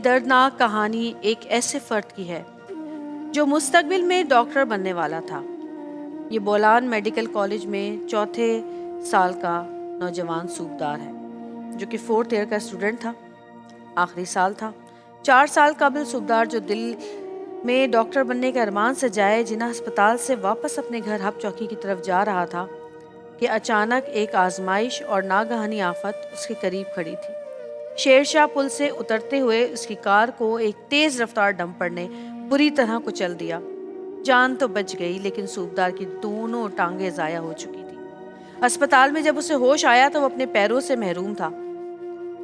یہ دردناک کہانی ایک ایسے فرد کی ہے جو مستقبل میں ڈاکٹر بننے والا تھا۔ یہ بولان میڈیکل کالج میں چوتھے سال کا نوجوان صوبدار ہے جو کہ 4th ایئر کا اسٹوڈنٹ تھا، آخری سال تھا۔ 4 سال قبل صوبدار جو دل میں ڈاکٹر بننے کے ارمان سے جائے جناح ہسپتال سے واپس اپنے گھر ہب چوکی کی طرف جا رہا تھا کہ اچانک ایک آزمائش اور ناگہانی آفت اس کے قریب کھڑی تھی۔ شیر شاہ پل سے اترتے ہوئے اس کی کار کو ایک تیز رفتار ڈمپر نے بری طرح کچل دیا۔ جان تو بچ گئی لیکن صوبدار کی دونوں ٹانگیں ضائع ہو چکی تھی۔ ہسپتال میں جب اسے ہوش آیا تو وہ اپنے پیروں سے محروم تھا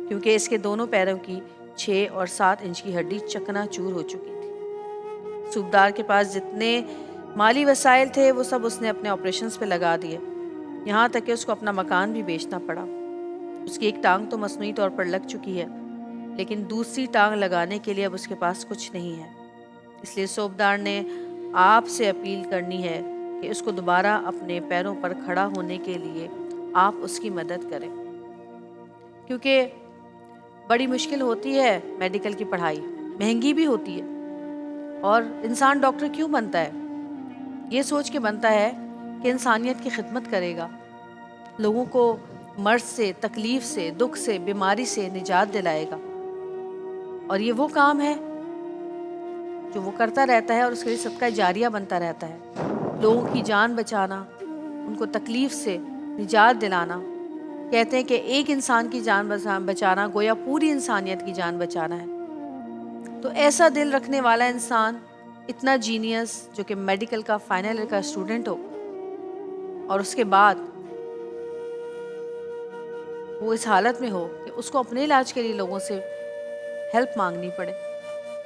کیونکہ اس کے دونوں پیروں کی 6 اور 7 انچ کی ہڈی چکنا چور ہو چکی تھی۔ صوبدار کے پاس جتنے مالی وسائل تھے وہ سب اس نے اپنے آپریشنز پہ لگا دیے، یہاں تک کہ اس کو اپنا مکان بھی بیچنا پڑا۔ اس کی ایک ٹانگ تو مصنوعی طور پر لگ چکی ہے لیکن دوسری ٹانگ لگانے کے لیے اب اس کے پاس کچھ نہیں ہے۔ اس لیے صوبدار نے آپ سے اپیل کرنی ہے کہ اس کو دوبارہ اپنے پیروں پر کھڑا ہونے کے لیے آپ اس کی مدد کریں، کیونکہ بڑی مشکل ہوتی ہے میڈیکل کی پڑھائی، مہنگی بھی ہوتی ہے، اور انسان ڈاکٹر کیوں بنتا ہے؟ یہ سوچ کے بنتا ہے کہ انسانیت کی خدمت کرے گا، لوگوں کو مرض سے، تکلیف سے، دکھ سے، بیماری سے نجات دلائے گا، اور یہ وہ کام ہے جو وہ کرتا رہتا ہے اور اس کے لیے صدقہ جاریہ بنتا رہتا ہے۔ لوگوں کی جان بچانا، ان کو تکلیف سے نجات دلانا، کہتے ہیں کہ ایک انسان کی جان بچانا گویا پوری انسانیت کی جان بچانا ہے۔ تو ایسا دل رکھنے والا انسان، اتنا جینیس جو کہ میڈیکل کا فائنل ایئر کا اسٹوڈنٹ ہو اور اس کے بعد وہ اس حالت میں ہو کہ اس کو اپنے علاج کے لیے لوگوں سے ہیلپ مانگنی پڑے،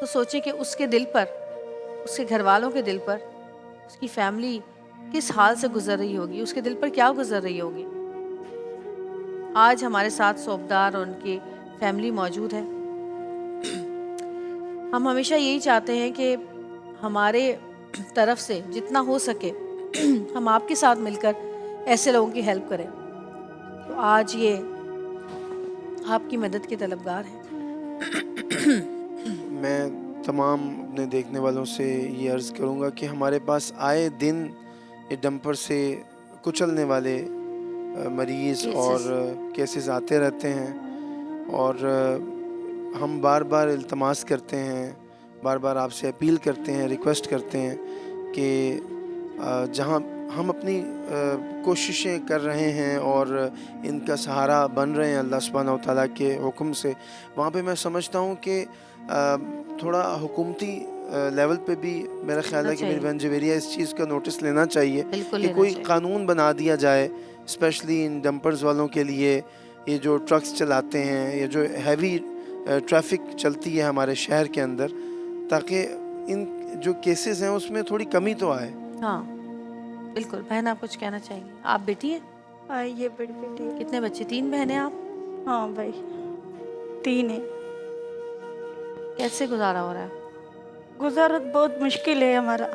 تو سوچیں کہ اس کے دل پر، اس کے گھر والوں کے دل پر، اس کی فیملی کس حال سے گزر رہی ہوگی، اس کے دل پر کیا گزر رہی ہوگی۔ آج ہمارے ساتھ صوبدار اور ان کی فیملی موجود ہے۔ ہم ہمیشہ یہی چاہتے ہیں کہ ہمارے طرف سے جتنا ہو سکے ہم آپ کے ساتھ مل کر ایسے لوگوں کی ہیلپ کریں، تو آج یہ آپ کی مدد کے طلبگار ہیں۔ میں تمام اپنے دیکھنے والوں سے یہ عرض کروں گا کہ ہمارے پاس آئے دن یہ ڈمپر سے کچلنے والے مریض اور کیسز آتے رہتے ہیں، اور ہم بار بار التماس کرتے ہیں، بار بار آپ سے اپیل کرتے ہیں، ریکویسٹ کرتے ہیں کہ جہاں ہم اپنی کوششیں کر رہے ہیں اور ان کا سہارا بن رہے ہیں اللہ سبحانہ و تعالیٰ کے حکم سے، وہاں پہ میں سمجھتا ہوں کہ تھوڑا حکومتی لیول پہ بھی میرا خیال ہے کہ میری بہن جویریہ اس چیز کا نوٹس لینا چاہیے کہ کوئی قانون بنا دیا جائے اسپیشلی ان ڈمپرز والوں کے لیے، یہ جو ٹرکس چلاتے ہیں، یہ جو ہیوی ٹریفک چلتی ہے ہمارے شہر کے اندر، تاکہ ان جو کیسز ہیں اس میں تھوڑی کمی تو آئے۔ ہاں بالکل۔ بہن آپ کچھ کہنا چاہیں گے؟ آپ بیٹی ہیں؟ ہاں یہ بڑی بیٹی ہے۔ کتنے بچے؟ 3 بہنیں آپ؟ ہاں بھائی 3 ہیں۔ کیسے گزارا ہو رہا ہے؟ گزارت بہت مشکل ہے ہمارا،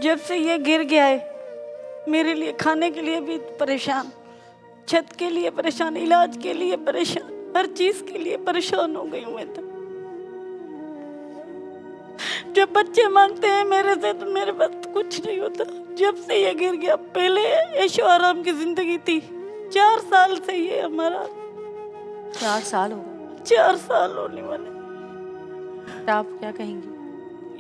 جب سے یہ گر گیا ہے میرے لیے کھانے کے لیے بھی پریشان، چھت کے لیے پریشان، علاج کے لیے پریشان، ہر چیز کے لیے پریشان ہو گئی ہوں میں تو۔ جب بچے مانگتے ہیں میرے سے تو میرے پاس کچھ نہیں ہوتا۔ جب سے یہ گر گیا، پہلے عیش و آرام کی زندگی تھی، 4 سال سے یہ ہمارا 4 سال ہو گئے؟ 4 سال ہونے والے۔ آپ کیا کہیں گی؟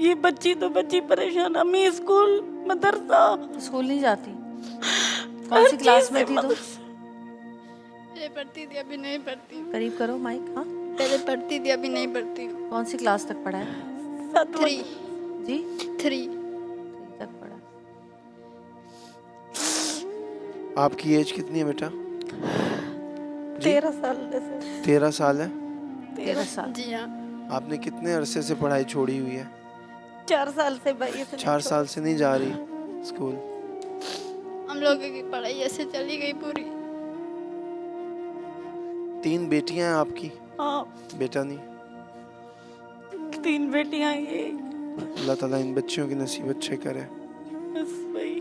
یہ بچی تو بچی پریشان، امی اسکول مدرسہ، اسکول نہیں جاتی؟ کون سی کلاس میں تھی تو؟ پہلے پڑھتی تھی ابھی نہیں پڑھتی۔ قریب کرو مائک۔ ہاں پہلے پڑھتی تھی ابھی نہیں پڑھتی۔ کون سی کلاس تک پڑھا ہے؟ 3 جی 3 تک پڑھا۔ آپ کی ایج کتنی ہے بیٹا؟ 13 سال۔ 13 سال ہے؟ 13 سال۔ جی ہاں۔ آپ نے کتنے عرصے سے پڑھائی چھوڑی ہوئی ہے؟ 4 سال سے بھائی۔ 4 سال سے نہیں جا رہی اسکول؟ ہم لوگوں کی پڑھائی ایسے چلی گئی پوری۔ 3 بیٹیاں ہیں آپ کی؟ ہاں بیٹا نہیں؟ 3 بیٹیاں یہ۔ اللہ تعالیٰ ان بچیوں کے نصیب اچھے کرے۔ بس بھائی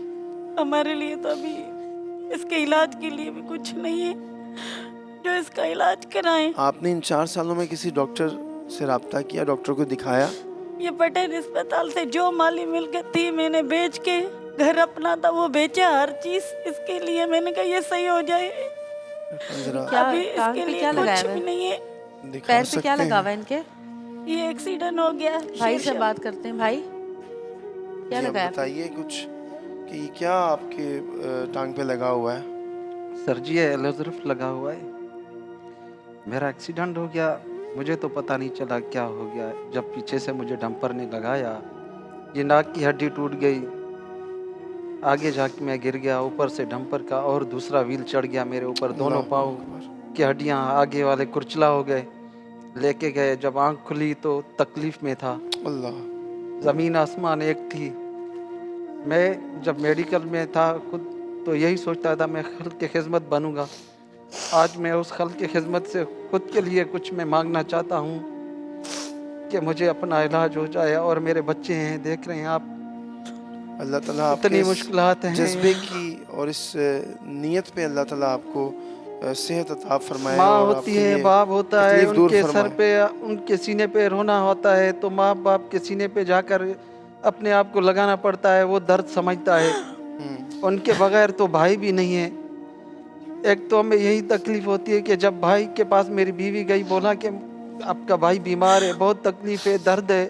ہمارے لیے تو ابھی اس کے علاج کے لیے بھی کچھ نہیں ہے جو اس کا علاج کرائیں۔ آپ نے ان 4 سالوں میں کسی ڈاکٹر سے رابطہ کیا, ڈاکٹر کو دکھایا؟ یہ پٹیل اسپتال سے جو مالی ملکت تھی میں نے بیچ کے, گھر اپنا تھا وہ بیچا, ہر چیز اس کے لیے میں نے کہا یہ صحیح ہو جائے. ذرا کیا ابھی اس ٹانگ کے پہ لیے کیا لگایا کچھ ہوا بھی ہے؟ نہیں ہے. دکھا پیر پہ کیا سکتے لگا ہیں؟ ہوا ہے ان کے؟ یہ ایکسیڈنٹ ہو گیا. بھائی سے شیشہ. بات کرتے ہیں. بھائی کیا جی اب لگایا آپ نے؟ بتائیے کچھ کہ یہ کیا آپ کے ٹانگ پہ لگا ہوا ہے؟ سر جی یہ ایلوزرف لگا ہوا ہے. میرا ایکسیڈنٹ ہو گیا, مجھے تو پتہ نہیں چلا کیا ہو گیا. جب پیچھے سے مجھے ڈمپر نے لگایا, یہ ناک کی ہڈی ٹوٹ گئی, آگے جا کے میں گر گیا. اوپر سے ڈمپر کا اور دوسرا ویل چڑھ گیا میرے اوپر. دونوں اللہ پاؤں اکبر. کی ہڈیاں آگے والے کرچلا ہو گئے. لے کے گئے, جب آنکھ کھلی تو تکلیف میں تھا. اللہ. زمین آسمان ایک تھی. میں جب میڈیکل میں تھا خود تو یہی سوچتا تھا میں خلق کی خدمت بنوں گا. آج میں اس خلق کی خدمت سے خود کے لیے کچھ میں مانگنا چاہتا ہوں کہ مجھے اپنا علاج ہو جائے. اور میرے بچے ہیں, دیکھ رہے ہیں آپ, اللہ تعالیٰ آپ کے اتنی اس مشکلات ہیں. جذبے کی اور اس نیت پہ اللہ تعالیٰ آپ کو صحت عطا فرمائے ماں اور آپ ہوتی کے ہے, یہ باپ ہوتا ہے, تکلیف ان دور کے سر فرمائے. پہ ان کے سینے پہ رونا ہوتا ہے تو ماں باپ کے سینے پہ جا کر اپنے آپ کو لگانا پڑتا ہے. وہ درد سمجھتا ہے. ان کے بغیر تو بھائی بھی نہیں ہے. ایک تو ہمیں یہی تکلیف ہوتی ہے کہ جب بھائی کے پاس میری بیوی گئی, بولا کہ آپ کا بھائی بیمار ہے, بہت تکلیف ہے, درد ہے.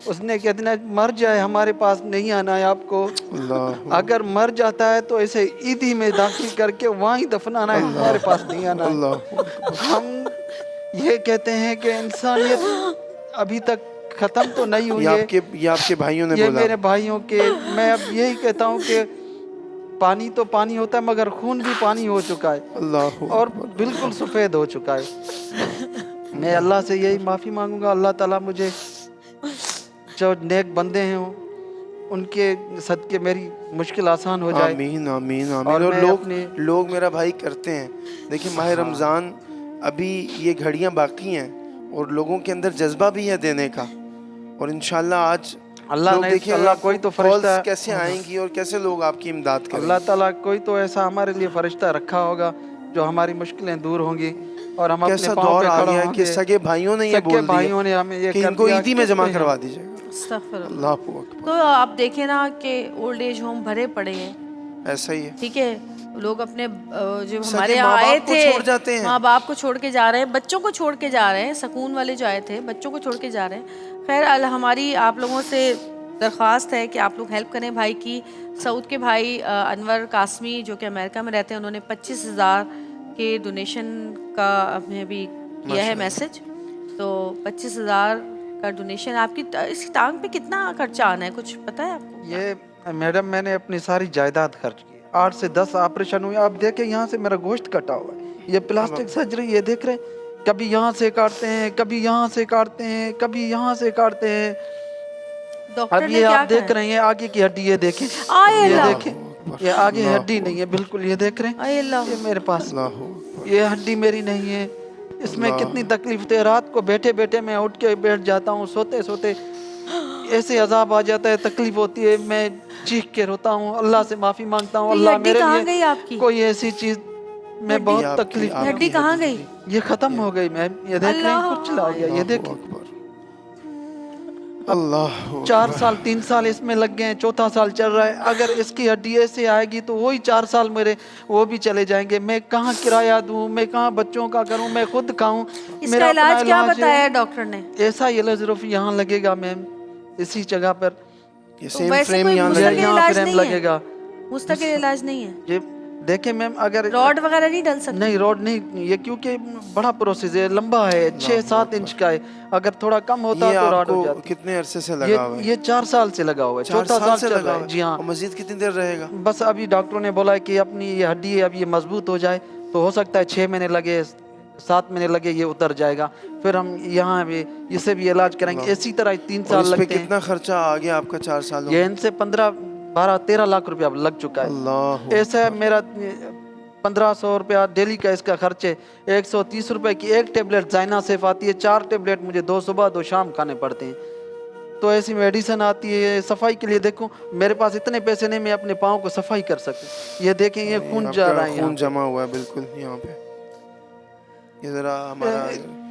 اس نے کہہ دینا مر جائے, ہمارے پاس نہیں آنا ہے آپ کو. اللہ اگر مر جاتا ہے تو اسے عیدی میں داخل کر کے وہاں ہی دفنانا ہے, ہمارے پاس نہیں آنا ہے. اللہ. ہم یہ کہتے ہیں کہ انسانیت ابھی تک ختم تو نہیں ہوئی ہے. یہ آپ کے بھائیوں نے یہ بولا. میرے بھائیوں کے, میں اب یہی کہتا ہوں کہ پانی تو پانی ہوتا ہے مگر خون بھی پانی ہو چکا ہے اللہ اور بالکل سفید ہو چکا ہے. میں اللہ سے یہی معافی مانگوں گا, اللہ تعالیٰ مجھے جو نیک بندے ہیں ان کے صدقے میری مشکل آسان ہو جائے. آمین آمین اور آمین. اور میں اپنے لوگ میرا بھائی کرتے ہیں. دیکھیں ماہ رمضان ابھی یہ گھڑیاں باقی ہیں اور لوگوں کے اندر جذبہ بھی ہے دینے کا, اور انشاءاللہ آج اللہ لوگ نے دیکھیں اللہ آپ کوئی کو تو فرشتہ کالز کیسے آئیں گی اور کیسے لوگ آپ کی امداد کریں اللہ گے. تعالیٰ کوئی تو ایسا ہمارے لیے فرشتہ رکھا ہوگا جو ہماری مشکلیں دور ہوں گی اور ہم اپنے کیسا پاؤں دور پہ آ کھڑا گیا ہے ہوں کہ گے. سگے بھائیوں نے یہ سگے بول بھائیوں دیا نے ہمیں یہ کہ کر ان کو دیا, عیدی میں کس جمع پہ کروا ہم؟ دیجیے گا. استغفر اللہ. اللہ اکبر. تو آپ دیکھیں نا کہ اولڈ ایج ہوم بھرے پڑے ہیں, ایسا ہی ہے. ٹھیک ہے, لوگ اپنے جو سگے ہمارے ماں یہاں آئے باپ کو تھے چھوڑ جاتے ہیں. ماں باپ کو چھوڑ کے جا رہے ہیں, بچوں کو چھوڑ کے جا رہے ہیں. سکون والے جو آئے تھے بچوں کو چھوڑ کے جا رہے ہیں. خیر ہماری آپ لوگوں سے درخواست ہے کہ آپ لوگ ہیلپ کریں بھائی کی. سعود کے بھائی انور قاسمی جو کہ امریکہ میں رہتے ہیں, انہوں نے 25,000 کے ڈونیشن کا ہمیں ابھی کیا ہے میسج. تو 25,000 کا ڈونیشن. آپ کی اس ٹانگ پہ کتنا خرچہ آنا ہے, کچھ پتہ ہے آپ کو؟ یہ میڈم میں نے اپنی ساری جائیداد خرچ کی. 8 سے 10 آپریشن ہوئے. آپ دیکھیں یہاں سے میرا گوشت کٹا ہوا ہے, یہ پلاسٹک سرجری, یہ دیکھ رہے ہیں, کبھی یہاں سے کاٹتے ہیں, کبھی یہاں سے کاٹتے ہیں, کبھی یہاں سے کاٹتے ہیں. ڈاکٹر اب نے یہ کیا آپ دیکھ رہے ہیں آگے کی ہڈی, یہ دیکھیں, آئے یہ اللہ, دیکھیں, یہ آگے ہڈی نہیں ہے بالکل, یہ دیکھ رہے آئے ہیں, اللہ, یہ میرے پاس اللہ یہ ہڈی میری نہیں ہے. اس میں کتنی تکلیف تھے. رات کو بیٹھے بیٹھے میں اٹھ کے بیٹھ جاتا ہوں, سوتے سوتے ایسے عذاب آ جاتا ہے, تکلیف ہوتی ہے, میں چیخ کے روتا ہوں, اللہ سے معافی مانگتا ہوں, یہ اللہ ہڈی میرے کہاں لیے گئی آپ کی؟ کوئی ایسی چیز, میں بہت تکلیف میں ہڈی کہاں گئی؟ یہ ختم ہو گئی میم, یہ دیکھ رہے ہیں کچھ چلا گیا, یہ دیکھیں. اللہ 4 سال 3 سال اس میں لگ گئے ہیں, 4تھا سال چل رہا ہے. اگر اس کی ہڈی ایسے آئے گی تو وہی 4 سال میرے وہ بھی چلے جائیں گے. میں کہاں کرایہ دوں, میں کہاں بچوں کا کروں, میں خود کھاؤں. اس کا علاج کیا بتایا ڈاکٹر نے؟ ایسا ایلوزرف یہاں لگے گا میم, اسی جگہ پر ویسے کوئی مستقل یہاں علاج فریم نہیں لگے ہے, گا. مستقل علاج نہیں ہے. یہ دیکھیں میم, اگر راڈ وغیرہ نہیں ڈل سکتی؟ نہیں روڈ نہیں, یہ کیونکہ بڑا پروسیس ہے, لمبا ہے, 6-7 انچ کا ہے. اگر تھوڑا کم ہوتا یہ تو آپ راڈ ہو کو جاتی. کتنے عرصے سے لگا ہوا ہے؟ یہ 4 سال سے لگا ہوا ہے, 4تھا سال چل رہا ہے. جی ہاں. اور مزید کتنی دیر رہے گا؟ بس ابھی ڈاکٹروں نے بولا ہے کہ اپنی یہ ہڈی ہے, اب یہ مضبوط ہو جائے تو ہو سکتا ہے 6 مہینے لگے, 7 مہینے لگے, یہ اتر جائے گا. پھر ہم یہاں بھی اسے بھی علاج کریں گے. اسی طرح 3 سال اس پہ لگتے ہیں. کتنا خرچہ آ گیا آپ کا 4 سالوں؟ یہ ان سے 15-12-13 لاکھ روپیہ لگ چکا ہے. اللہ ایسا میرا 1500 روپیہ ڈیلی کا اس کا خرچ ہے. 130 روپے کی ایک ٹیبلٹ زائنا سیف آتی ہے, 4 ٹیبلٹ مجھے 2 صبح 2 شام کھانے پڑتے ہیں. تو ایسی میڈیسن آتی ہے. صفائی کے لیے دیکھوں میرے پاس اتنے پیسے نہیں میں اپنے پاؤں کو صفائی کر سکوں. یہ دیکھیں یہ خون جا رہا ہے, خون جمع ہوا ہے بالکل یہاں پہ. یہ ذرا ہمارا